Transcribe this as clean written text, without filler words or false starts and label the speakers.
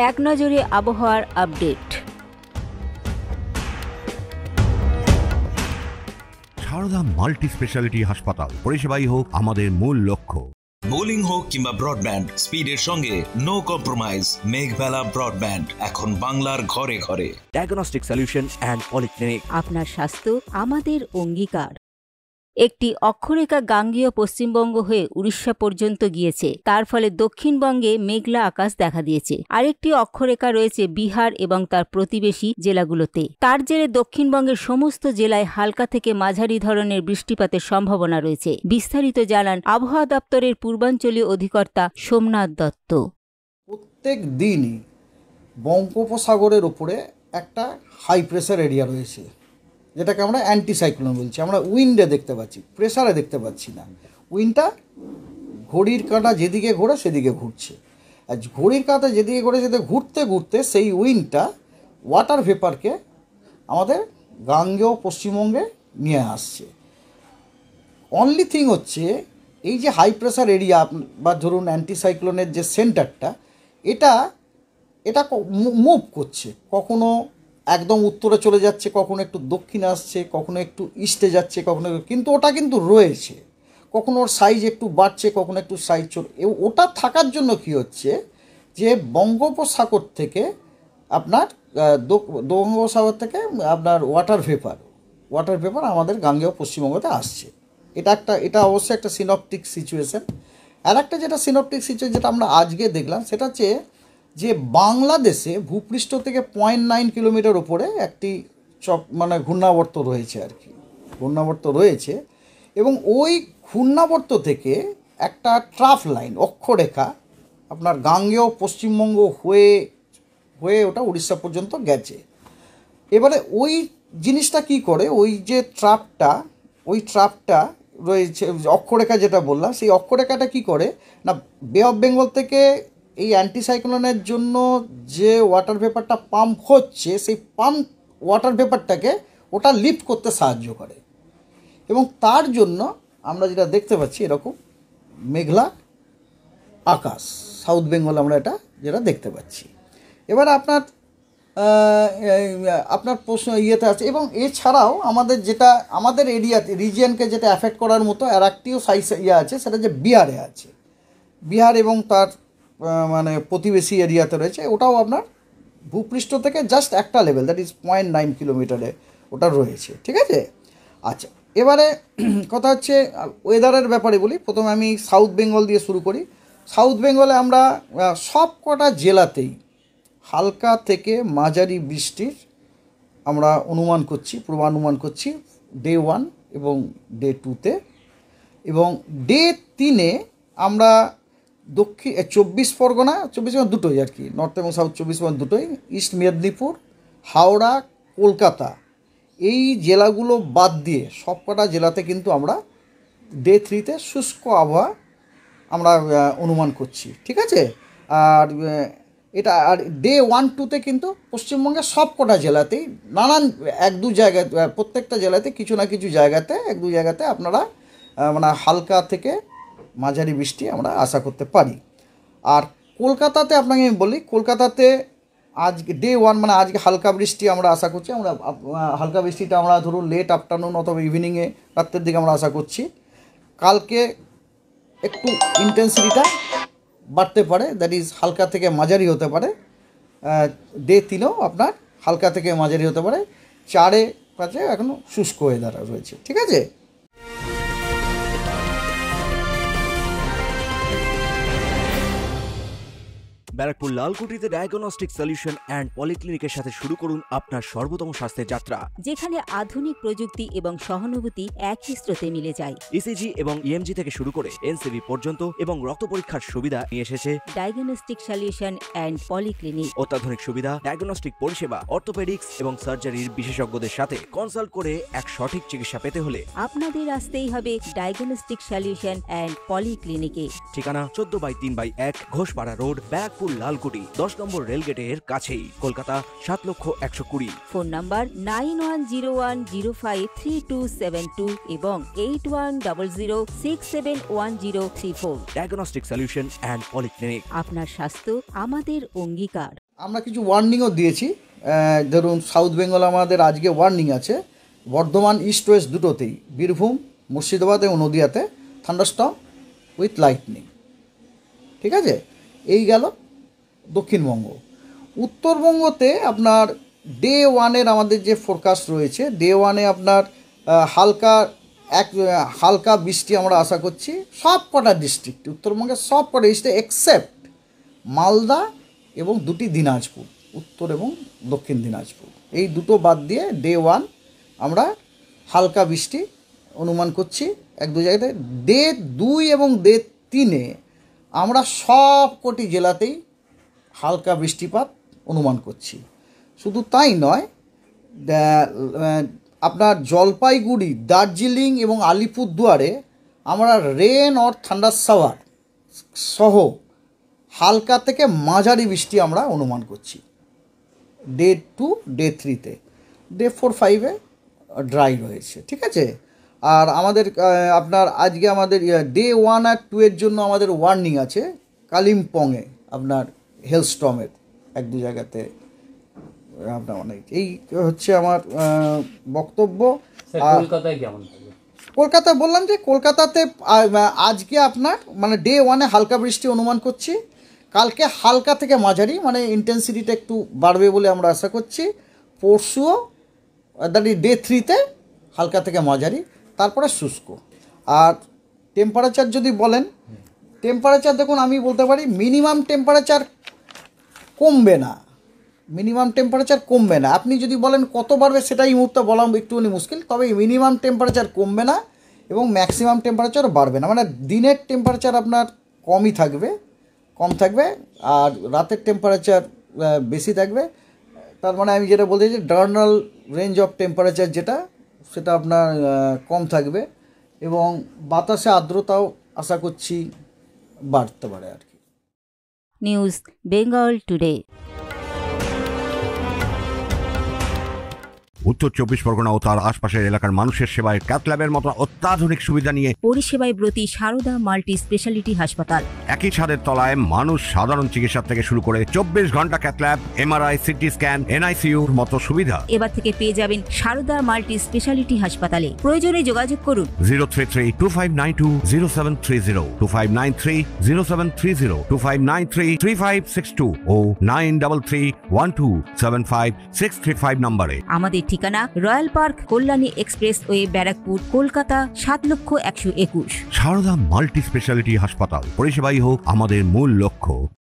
Speaker 1: এক নজরে আবহাওয়ার আপডেট।
Speaker 2: সারদা মাল্টি স্পেশালিটি হাসপাতাল, পরিষেবাই হোক আমাদের মূল লক্ষ্য।
Speaker 3: বোলিং হোক কিংবা ব্রডব্যান্ড, স্পিডের সঙ্গে নো কম্প্রোমাইজ। মেঘবেলা ব্রডব্যান্ড এখন বাংলার ঘরে ঘরে।
Speaker 4: Diagnostic solution and polyclinic.
Speaker 1: আপনার স্বাস্থ্য আমাদের অঙ্গীকার। একটি অক্ষরেখা গাঙ্গেয় পশ্চিমবঙ্গ হয়ে উড়িষ্যা পর্যন্ত গিয়েছে, তার ফলে দক্ষিণবঙ্গে মেঘলা আকাশ দেখা দিয়েছে। আরেকটি অক্ষরেখা রয়েছে বিহার এবং তার প্রতিবেশী জেলাগুলোতে। তার জেরে দক্ষিণবঙ্গের সমস্ত জেলায় হালকা থেকে মাঝারি ধরনের বৃষ্টিপাতের সম্ভাবনা রয়েছে। বিস্তারিত জানান আবহাওয়া দপ্তরের পূর্বাঞ্চলীয় অধিকর্তা সোমনাথ দত্ত।
Speaker 5: প্রত্যেক দিনই বঙ্গোপসাগরের ওপরে একটা হাই প্রেসার এরিয়া রয়েছে, যেটাকে আমরা অ্যান্টিসাইক্লোন বলছি। আমরা উইন্ডে দেখতে পাচ্ছি, প্রেসারে দেখতে পাচ্ছি না। উইন্ডটা ঘড়ির কাঁটা যেদিকে ঘোরে সেদিকে ঘুরছে, আর ঘড়ির কাঁটা যেদিকে ঘোরে সেদিকে ঘুরতে ঘুরতে সেই উইন্ডটা ওয়াটার ভেপারকে আমাদের গাঙ্গেয় পশ্চিমবঙ্গে নিয়ে আসছে। অনলি থিং হচ্ছে এই যে হাই প্রেসার এরিয়া বা ধরুন অ্যান্টিসাইক্লোনের যে সেন্টারটা, এটা মুভ করছে। কখনো একদম উত্তরে চলে যাচ্ছে, কখনো একটু দক্ষিণে আসছে, কখনো একটু ইস্টে যাচ্ছে, কখনো, কিন্তু ওটা কিন্তু রয়েছে। কখনো ওর সাইজ একটু বাড়ছে, কখনো একটু সাইজ ওটা থাকার জন্য কি হচ্ছে যে বঙ্গোপসাগর থেকে আপনার বঙ্গোপসাগর থেকে আপনার ওয়াটার ভেপার আমাদের গাঙ্গেয় পশ্চিমবঙ্গতে আসছে। এটা অবশ্যই একটা সিনপটিক সিচুয়েশন। আর একটা যেটা সিনপটিক সিচুয়েশন যেটা আমরা আজকে দেখলাম, সেটা হচ্ছে যে বাংলাদেশে ভূপৃষ্ঠ থেকে 0.9 কিলোমিটার উপরে একটি ঘূর্ণাবর্ত রয়েছে আর কি, ঘূর্ণাবর্ত রয়েছে। এবং ওই ঘূর্ণাবর্ত থেকে একটা ট্রাফ লাইন, অক্ষরেখা আপনার গাঙ্গেয় পশ্চিমবঙ্গ হয়ে ওটা উড়িষ্যা পর্যন্ত গেছে। এবারে ওই জিনিসটা কি করে, ওই যে ট্রাপটা রয়েছে অক্ষরেখা যেটা বললাম, সেই অক্ষরেখাটা কি করে না, বে অফ বেঙ্গল থেকে এই অ্যান্টিসাইক্লোনের জন্য যে ওয়াটার ভেপারটা পাম্প হচ্ছে, সেই পাম্প ওয়াটার ভেপারটাকে ওটা লিফট করতে সাহায্য করে। এবং তার জন্য আমরা যেটা দেখতে পাচ্ছি এরকম মেঘলা আকাশ, সাউথ বেঙ্গল আমরা যেটা দেখতে পাচ্ছি। এবার আপনার প্রশ্ন ইয়েতে আছে। এবং এছাড়াও আমাদের এরিয়াতে রিজিয়নকে যেটা অ্যাফেক্ট করার মতো আর একটিও সাইজ আছে, সেটা যে বিহারে আছে। বিহার এবং তার প্রতিবেশী এরিয়াতে রয়েছে। ওটাও আপনার ভূপৃষ্ঠ থেকে জাস্ট একটা লেভেল, দ্যাট ইজ 0.9 কিলোমিটারে ওটা রয়েছে। ঠিক আছে, আচ্ছা। এবারে কথা হচ্ছে ওয়েদারের ব্যাপারে বলি। প্রথমে আমি সাউথ বেঙ্গল দিয়ে শুরু করি। সাউথ বেঙ্গলে আমরা সব কটা জেলাতেই হালকা থেকে মাঝারি বৃষ্টির আমরা পূর্বানুমান করছি ডে 1 এবং ডে 2-তে। এবং ডে 3-এ আমরা দক্ষিণ 24 পরগনা দুটোই আর কি, নর্থ এবং সাউথ 24 পরগনা দুটোই, ইস্ট মেদিনীপুর, হাওড়া, কলকাতা, এই জেলাগুলো বাদ দিয়ে সবকটা জেলাতে কিন্তু আমরা ডে 3-তে শুষ্ক আবহাওয়া আমরা অনুমান করছি। ঠিক আছে, আর ডে 1-2-তে কিন্তু পশ্চিমবঙ্গের সবকটা জেলাতেই নানান এক দু জায়গায়, প্রত্যেকটা জেলাতে কিছু না কিছু জায়গাতে, এক দু জায়গাতে আপনারা হালকা থেকে মাঝারি বৃষ্টি আমরা আশা করতে পারি। আর কলকাতাতে আপনাকে আমি বলি, কলকাতাতে আজকে ডে 1 আজকে হালকা বৃষ্টি আমরা আশা করছি। হালকা বৃষ্টিটা আমরা ধরুন লেট আফটারনুন অথবা ইভিনিংয়ে, রাত্রের দিকে আমরা আশা করছি। কালকে একটু ইন্টেন্সিটিটা বাড়তে পারে, দ্যাট ইজ হালকা থেকে মাঝারি হতে পারে। ডে 3-এও আপনার হালকা থেকে মাঝারি হতে পারে। 4-এ 5-এ এখনও শুষ্ক ওয়েদার রয়েছে। ঠিক আছে।
Speaker 4: ব্যারাকপুর লালকুটিতে ডায়াগনস্টিক সলিউশন অ্যান্ড পলিক্লিনিকের সাথে শুরু করুন আপনার সর্বোত্তম স্বাস্থ্যের যাত্রা,
Speaker 1: যেখানে আধুনিক প্রযুক্তি এবং সহানুভূতি একই স্রোতে মিলে যায়।
Speaker 4: ইসিজি এবং ইএমজি থেকে শুরু করে এনসিবি পর্যন্ত এবং রক্ত পরীক্ষার সুবিধা নিয়ে এসেছে
Speaker 1: ডায়াগনস্টিক সলিউশন অ্যান্ড পলিক্লিনিক।
Speaker 4: অত্যাধুনিক সুবিধা, ডায়াগনস্টিক পরিষেবা, অর্থোপেডিক্স এবং সার্জারির বিশেষজ্ঞদের সাথে কনসাল্ট করে এক সঠিক চিকিৎসা পেতে হলে
Speaker 1: আপনাদের আসতেই হবে ডায়াগনস্টিক সলিউশন অ্যান্ড পলিক্লিনিকে।
Speaker 4: ঠিকানা 14/3/1 ঘোষপাড়া রোড, ব্যারাকপুর লালকুটি, 10 নম্বর রেলগেটের কাছেই, কলকাতা 7,120,000।
Speaker 1: ফোন নাম্বার 9101053272 এবং 8100671034।
Speaker 4: Diagnostic solution and polyclinic.
Speaker 1: আপনার স্বাস্থ্য আমাদের অঙ্গীকার।
Speaker 5: আমরা কিছু ওয়ার্নিংও দিয়েছি। ধরুন সাউথ বেঙ্গল আমাদের আজকে ওয়ার্নিং আছে, বর্ধমান ইস্ট ওয়েস্ট দুটোতেই, বীরভূম, মুর্শিদাবাদ এবং নদিয়াতে থান্ডারস্টর্ম উইথ লাইটনিং। ঠিক আছে, এই গেল দক্ষিণবঙ্গ। উত্তরবঙ্গতে আপনার ডে ওয়ানের আমাদের যে ফোরকাস্ট রয়েছে, ডে ওয়ানে আপনার হালকা বৃষ্টি আমরা আশা করছি সব কটা ডিস্ট্রিক্ট, উত্তরবঙ্গের সব কটা ডিস্ট্রিক্ট এক্সেপ্ট মালদা এবং দুটি দিনাজপুর, উত্তর এবং দক্ষিণ দিনাজপুর, এই দুটো বাদ দিয়ে ডে ওয়ান আমরা হালকা বৃষ্টি অনুমান করছি এক দু জায়গাতে। ডে 2 এবং ডে 3-এ আমরা সব কটি জেলাতেই হালকা বৃষ্টিপাত অনুমান করছি। শুধু তাই নয়, আপনার জলপাইগুড়ি, দার্জিলিং এবং আলিপুরদুয়ারে আমরা রেন অর থান্ডার শাওয়ার সহ হালকা থেকে মাঝারি বৃষ্টি আমরা অনুমান করছি ডে 2, ডে 3-তে। ডে 4, 5-এ ড্রাই রয়েছে। ঠিক আছে, আর আমাদের আপনার আজকে আমাদের ডে 1 আর 2 এর জন্য আমাদের ওয়ার্নিং আছে কালিম্পংয়ে আপনার হেলস্টর্মের এক দু জায়গাতে আপনার অনেক। এই হচ্ছে আমার বক্তব্য।
Speaker 6: কলকাতায় কেমন?
Speaker 5: কলকাতা বললাম যে কলকাতাতে আজকে আপনার মানে ডে 1-এ হালকা বৃষ্টি অনুমান করছি, কালকে হালকা থেকে মাঝারি মানে ইন্টেন্সিটিটা একটু বাড়বে বলে আমরা আশা করছি। পরশুও দ্যাট ইজ ডে 3-তে হালকা থেকে মাঝারি, তারপরে শুষ্ক। আর টেম্পারেচার যদি বলেন, টেম্পারেচার দেখুন আমি বলতে পারি মিনিমাম টেম্পারেচার কমবে না, মিনিমাম টেম্পারেচার কমবে না। আপনি যদি বলেন কত বাড়বে সেটাই এই মুহূর্তে বলা একটুখানি মুশকিল, তবে মিনিমাম টেম্পারেচার কমবে না এবং ম্যাক্সিমাম টেম্পারেচার বাড়বে না। মানে দিনের টেম্পারেচার আপনার কম থাকবে আর রাতের টেম্পারেচার বেশি থাকবে। তার মানে আমি যেটা বলতে চাই যে ডার্নাল রেঞ্জ অফ টেম্পারেচার যেটা, সেটা আপনার কম থাকবে এবং বাতাসে আর্দ্রতাও আশা করছি বাড়তে পারে আর কি।
Speaker 1: News Bengal today.
Speaker 2: উত্তর 24 পরগনা ও তার আশপাশের এলাকার মানুষের সেবায় ক্যাথ ল্যাবের মতো অত্যাধুনিক সুবিধা নিয়ে
Speaker 1: পরিষেবায় ব্রতী সারদা মাল্টি স্পেশালিটি হাসপাতাল।
Speaker 2: একই ছাদের তলায় মানুষ সাধারণ চিকিৎসা থেকে শুরু করে 24 ঘন্টা cath lab, MRI, CT scan, এনআইসিইউর মতো সুবিধা
Speaker 1: এবার থেকে পেয়ে যাবেন সারদা মাল্টি স্পেশালিটি হাসপাতালে। প্রয়োজনে যোগাযোগ করুন
Speaker 2: 033-2592-0730, 2593-0730, 2593-3562 ও 9331275635 নম্বরে।
Speaker 1: আমাদের ঠিকানা Royal Park, Kalyani Expressway, Barrackpore, Kolkata 7,01,21।
Speaker 2: Sarada multi speciality হাসপাতাল, পরিষেবাই হোক আমাদের মূল লক্ষ্য।